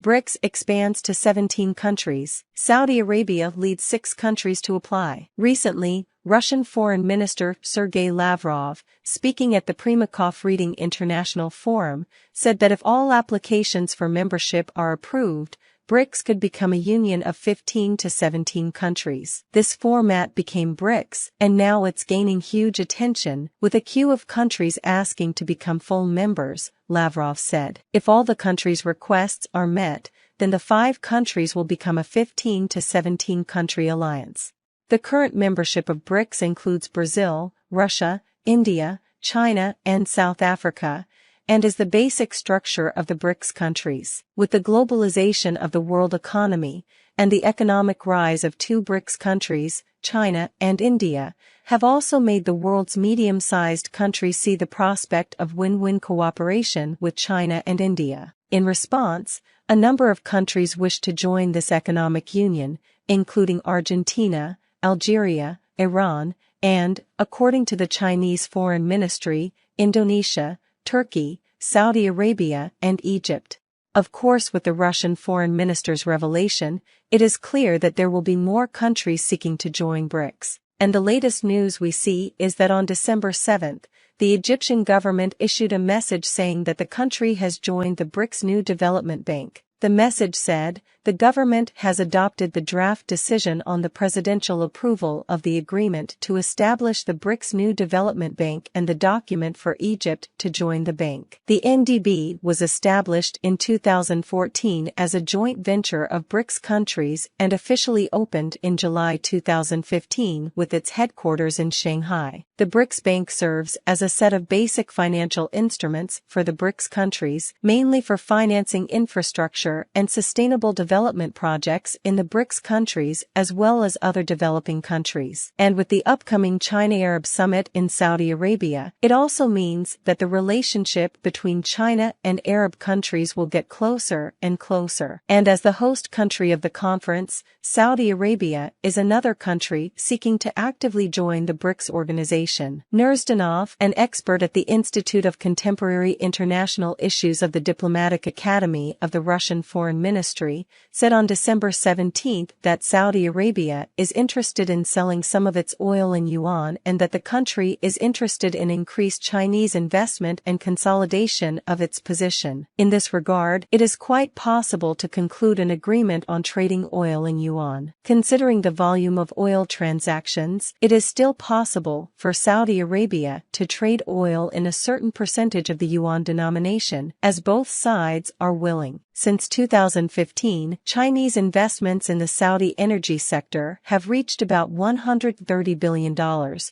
BRICS expands to 17 countries. Saudi Arabia leads 6 countries to apply. Recently, Russian Foreign Minister Sergei Lavrov, speaking at the Primakov Reading International Forum, said that if all applications for membership are approved, BRICS could become a union of 15 to 17 countries. This format became BRICS, and now it's gaining huge attention, with a queue of countries asking to become full members, Lavrov said. If all the countries' requests are met, then the 5 countries will become a 15 to 17 country alliance. The current membership of BRICS includes Brazil, Russia, India, China, and South Africa, and is the basic structure of the BRICS countries. With the globalization of the world economy, and the economic rise of 2 BRICS countries, China and India, have also made the world's medium-sized countries see the prospect of win-win cooperation with China and India. In response, a number of countries wish to join this economic union, including Argentina, Algeria, Iran, and, according to the Chinese Foreign Ministry, Indonesia, Turkey, Saudi Arabia, and Egypt. Of course, with the Russian Foreign Minister's revelation, it is clear that there will be more countries seeking to join BRICS. And the latest news we see is that on December 7th, the Egyptian government issued a message saying that the country has joined the BRICS New Development Bank. The message said, the government has adopted the draft decision on the presidential approval of the agreement to establish the BRICS New Development Bank and the document for Egypt to join the bank. The NDB was established in 2014 as a joint venture of BRICS countries and officially opened in July 2015 with its headquarters in Shanghai. The BRICS Bank serves as a set of basic financial instruments for the BRICS countries, mainly for financing infrastructure and sustainable development projects in the BRICS countries as well as other developing countries. And with the upcoming China-Arab Summit in Saudi Arabia, it also means that the relationship between China and Arab countries will get closer and closer. And as the host country of the conference, Saudi Arabia is another country seeking to actively join the BRICS organization. Nurzdanov, an expert at the Institute of Contemporary International Issues of the Diplomatic Academy of the Russian Foreign Ministry, said on December 17 that Saudi Arabia is interested in selling some of its oil in yuan and that the country is interested in increased Chinese investment and consolidation of its position. In this regard, it is quite possible to conclude an agreement on trading oil in yuan. Considering the volume of oil transactions, it is still possible for Saudi Arabia to trade oil in a certain percentage of the yuan denomination, as both sides are willing. Since 2015, Chinese investments in the Saudi energy sector have reached about $130 billion,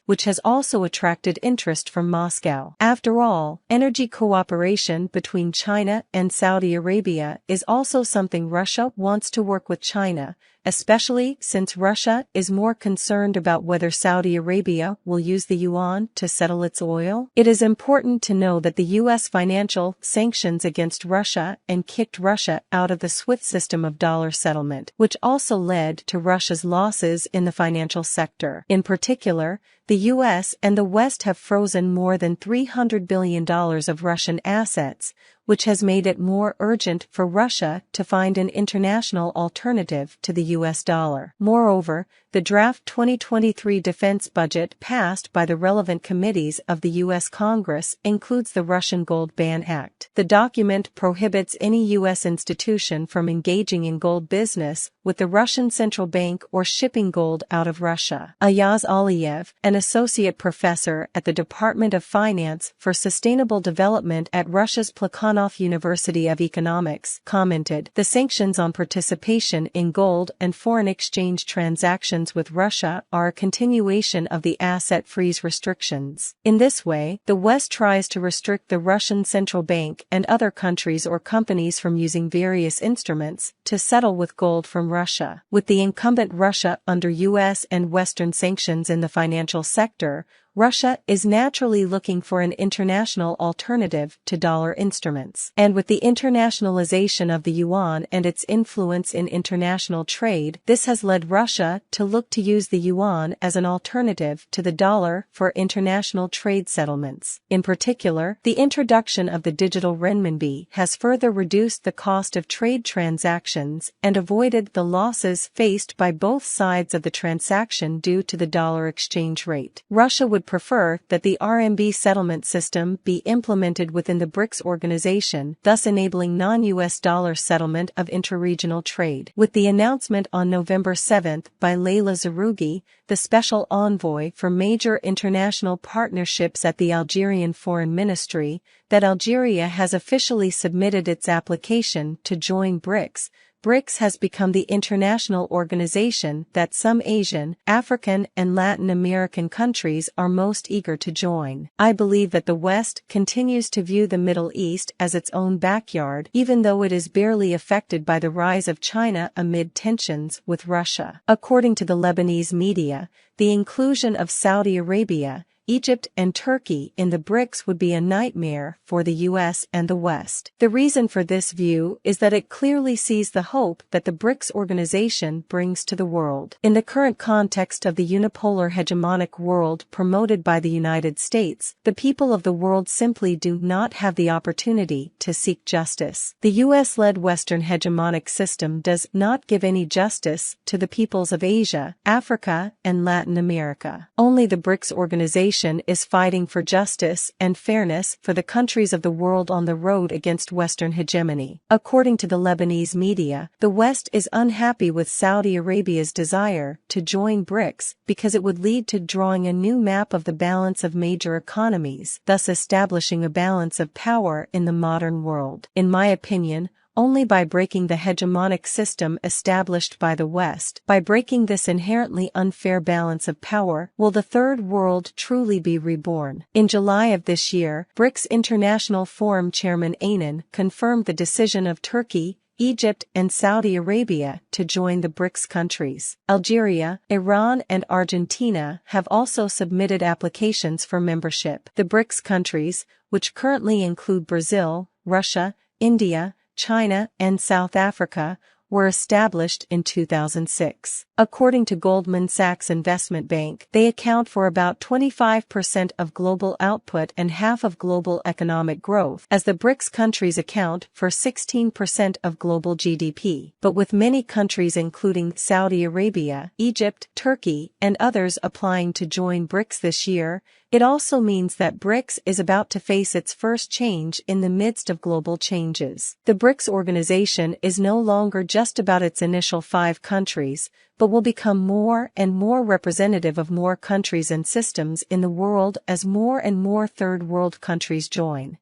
which has also attracted interest from Moscow. After all, energy cooperation between China and Saudi Arabia is also something Russia wants to work with China, especially since Russia is more concerned about whether Saudi Arabia will use the yuan to settle its oil. It is important to know that the U.S. financial sanctions against Russia and kicked Russia out of the SWIFT system of dollar settlement, which also led to Russia's losses in the financial sector. In particular, the U.S. and the West have frozen more than $300 billion of Russian assets, which has made it more urgent for Russia to find an international alternative to the U.S. dollar. Moreover, the draft 2023 defense budget passed by the relevant committees of the U.S. Congress includes the Russian Gold Ban Act. The document prohibits any U.S. institution from engaging in gold business with the Russian Central Bank or shipping gold out of Russia. Ayaz Aliyev, an associate professor at the Department of Finance for Sustainable Development at Russia's Plekhanov University of Economics, commented, "The sanctions on participation in gold and foreign exchange transactions with Russia are a continuation of the asset freeze restrictions. In this way, the West tries to restrict the Russian Central Bank and other countries or companies from using various instruments to settle with gold from Russia. With the incumbent Russia under U.S. and Western sanctions in the financial sector, Russia is naturally looking for an international alternative to dollar instruments. And with the internationalization of the yuan and its influence in international trade, this has led Russia to look to use the yuan as an alternative to the dollar for international trade settlements. In particular, the introduction of the digital renminbi has further reduced the cost of trade transactions and avoided the losses faced by both sides of the transaction due to the dollar exchange rate. Russia would prefer that the RMB settlement system be implemented within the BRICS organization, thus enabling non-US dollar settlement of interregional trade. With the announcement on November 7 by Leyla Zerrougui, the special envoy for major international partnerships at the Algerian Foreign Ministry, that Algeria has officially submitted its application to join BRICS. BRICS has become the international organization that some Asian, African, and Latin American countries are most eager to join. I believe that the West continues to view the Middle East as its own backyard, even though it is barely affected by the rise of China amid tensions with Russia. According to the Lebanese media, the inclusion of Saudi Arabia, Egypt and Turkey in the BRICS would be a nightmare for the US and the West. The reason for this view is that it clearly sees the hope that the BRICS organization brings to the world. In the current context of the unipolar hegemonic world promoted by the United States, the people of the world simply do not have the opportunity to seek justice. The US-led Western hegemonic system does not give any justice to the peoples of Asia, Africa, and Latin America. Only the BRICS organization is fighting for justice and fairness for the countries of the world on the road against Western hegemony. According to the Lebanese media, the West is unhappy with Saudi Arabia's desire to join BRICS because it would lead to drawing a new map of the balance of major economies, thus establishing a balance of power in the modern world. In my opinion, only by breaking the hegemonic system established by the West, by breaking this inherently unfair balance of power, will the Third World truly be reborn. In July of this year, BRICS International Forum Chairman Aynan confirmed the decision of Turkey, Egypt and Saudi Arabia to join the BRICS countries. Algeria, Iran and Argentina have also submitted applications for membership. The BRICS countries, which currently include Brazil, Russia, India, China, and South Africa, were established in 2006. According to Goldman Sachs Investment Bank, they account for about 25% of global output and half of global economic growth, as the BRICS countries account for 16% of global GDP. But with many countries including Saudi Arabia, Egypt, Turkey, and others applying to join BRICS this year, it also means that BRICS is about to face its first change in the midst of global changes. The BRICS organization is no longer just about its initial 5 countries, but will become more and more representative of more countries and systems in the world as more and more third world countries join.